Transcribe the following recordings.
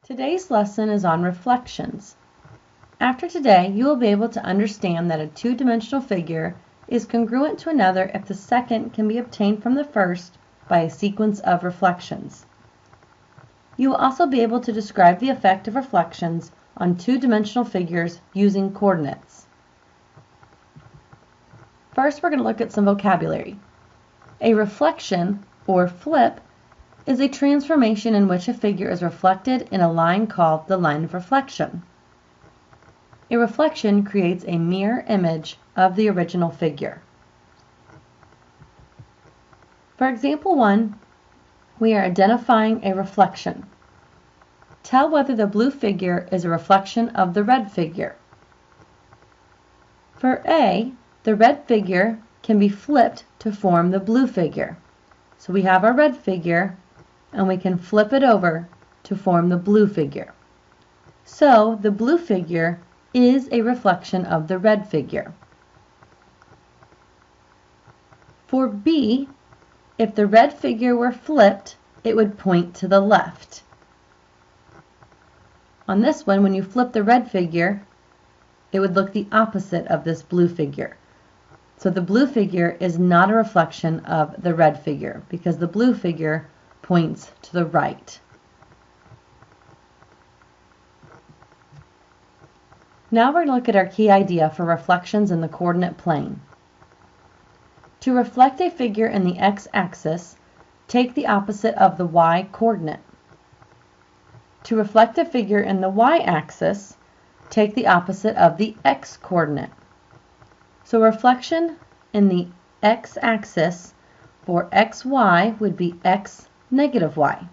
Today's lesson is on reflections. After today, you will be able to understand that a two-dimensional figure is congruent to another if the second can be obtained from the first by a sequence of reflections. You will also be able to describe the effect of reflections on two-dimensional figures using coordinates. First, we're going to look at some vocabulary. A reflection, or flip, is a transformation in which a figure is reflected in a line called the line of reflection. A reflection creates a mirror image of the original figure. For example 1, we are identifying a reflection. Tell whether the blue figure is a reflection of the red figure. For A, the red figure can be flipped to form the blue figure. So we have our red figure, and we can flip it over to form the blue figure. So the blue figure is a reflection of the red figure. For B, if the red figure were flipped, it would point to the left. On this one, when you flip the red figure, it would look the opposite of this blue figure. So the blue figure is not a reflection of the red figure because the blue figure points to the right. Now we're going to look at our key idea for reflections in the coordinate plane. To reflect a figure in the x-axis, take the opposite of the y-coordinate. To reflect a figure in the y-axis, take the opposite of the x-coordinate. So reflection in the x-axis for xy would be x negative y.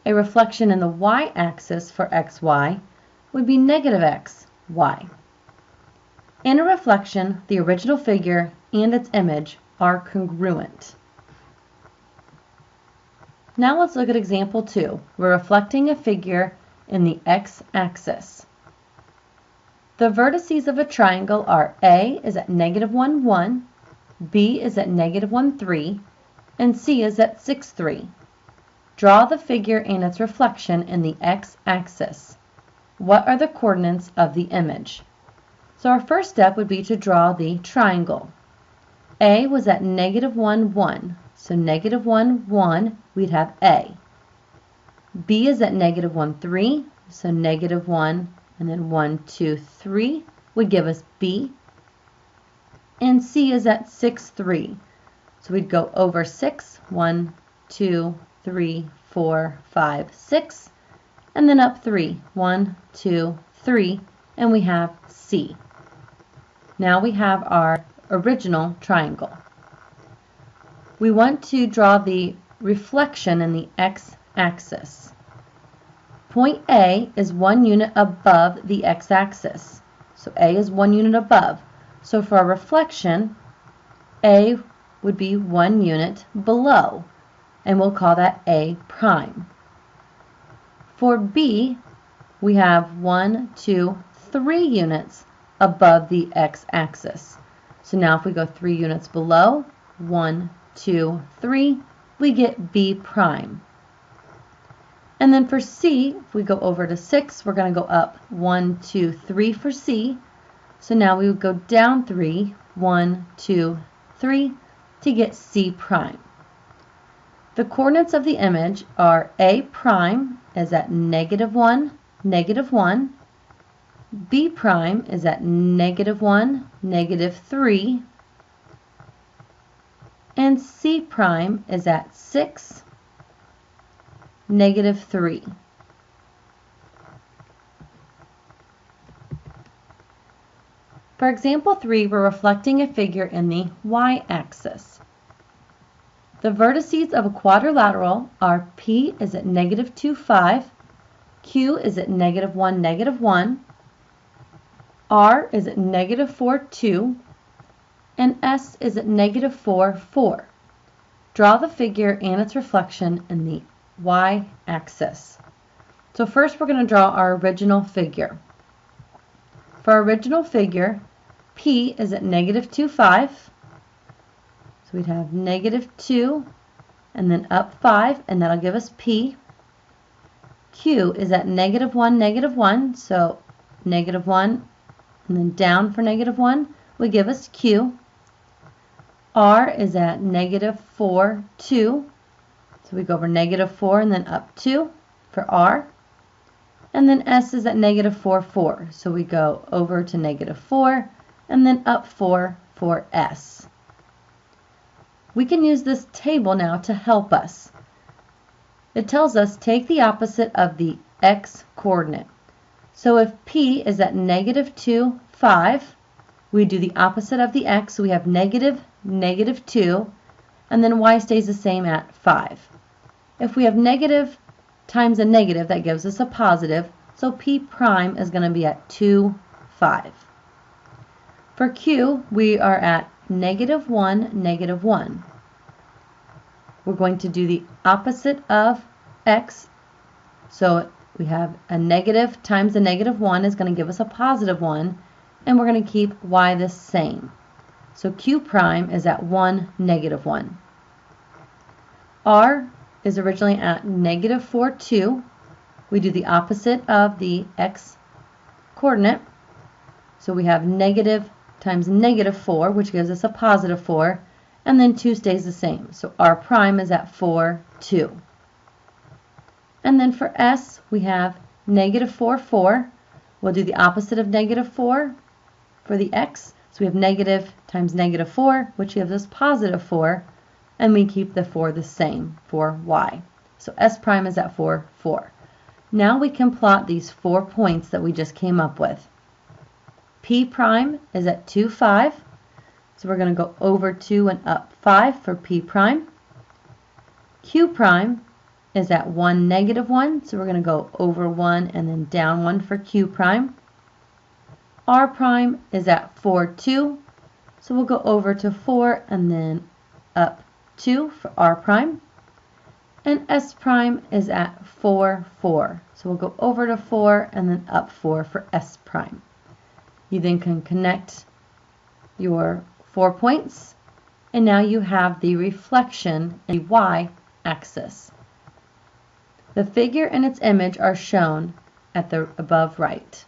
A reflection in the y-axis for xy would be negative x, y. In a reflection, the original figure and its image are congruent. Now let's look at example 2. We're reflecting a figure in the x-axis. The vertices of a triangle are A is at -1, 1, B is at -1, 3, and C is at 6, 3. Draw the figure and its reflection in the x-axis. What are the coordinates of the image? So our first step would be to draw the triangle. A was at -1, 1, so -1, 1, we'd have A. B is at -1, 3, so -1, and then 1, 2, 3 would give us B. And C is at 6, 3. So we'd go over 6, 1, 2, 3, 4, 5, 6, and then up 3, 1, 2, 3, and we have C. Now we have our original triangle. We want to draw the reflection in the x-axis. Point A is 1 unit above the x-axis. So A is 1 unit above. So for our reflection, A would be 1 unit below, and we'll call that A prime. For B, we have 1, 2, 3 units above the x-axis. So now if we go 3 units below, 1, 2, 3, we get B prime. And then for C, if we go over to 6, we're going to go up 1, 2, 3 for C. So now we would go down 3, 1, 2, 3 to get C prime. The coordinates of the image are A prime is at -1, -1. B prime is at -1, -3. And C prime is at 6, -3. For example 3, we're reflecting a figure in the y-axis. The vertices of a quadrilateral are P is at -2, 5, Q is at -1, -1, R is at -4, 2, and S is at -4, 4. Draw the figure and its reflection in the y-axis. So first we're going to draw our original figure. For our original figure, P is at -2, 5. So we'd have -2 and then up 5, and that'll give us P. Q is at -1, -1, so -1, and then down for -1 would give us Q. R is at -4, 2, so we go over -4 and then up 2 for R. And then S is at -4, 4, so we go over to -4 and then up 4 for S. We can use this table now to help us. It tells us take the opposite of the X coordinate. So if P is at -2, 5, we do the opposite of the X, so we have -2, and then Y stays the same at 5. If we have negative times a negative, that gives us a positive, so P prime is going to be at 2, 5. For Q, we are at -1, -1. We're going to do the opposite of X, so we have a negative times a -1 is going to give us a positive 1, and we're going to keep Y the same. So Q prime is at 1, -1. R is originally at -4, 2. We do the opposite of the X coordinate. So we have negative times -4, which gives us a positive 4, and then 2 stays the same. So R prime is at 4, 2. And then for S, we have -4, 4. We'll do the opposite of -4 for the X. So we have negative times -4, which gives us positive 4, and we keep the 4 the same for Y. So S prime is at 4, 4. Now we can plot these 4 points that we just came up with. P prime is at 2, 5. So we're going to go over 2 and up 5 for P prime. Q prime is at 1, -1. So we're going to go over 1 and then down 1 for Q prime. R prime is at 4, 2. So we'll go over to 4 and then up 2 for R prime. And S prime is at 4, 4. So we'll go over to 4 and then up 4 for S prime. You then can connect your 4 points, and now you have the reflection in the Y-axis. The figure and its image are shown at the above right.